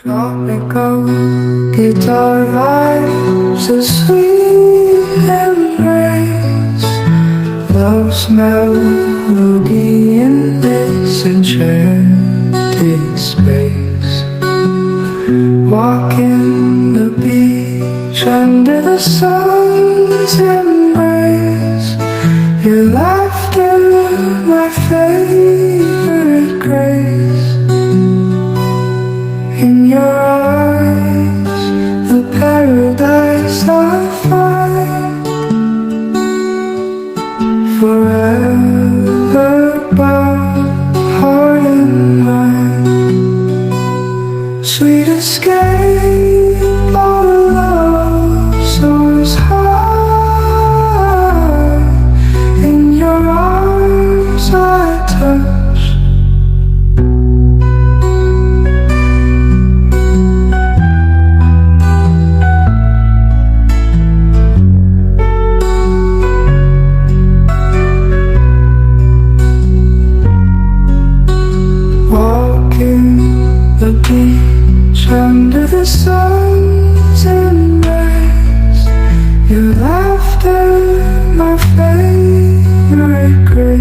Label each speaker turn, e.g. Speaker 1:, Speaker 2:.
Speaker 1: Tropical guitar vibes, a sweet embrace, love's melody in this enchanted space. Walking the beach under the sun's embrace, your laughter, my favorite grace. In your eyes, the paradise I find, forever bound, heart and mind. Sweet escape, all love soars high. In your arms I touch. The beach under the sun's embrace, your laughter, my favorite grace.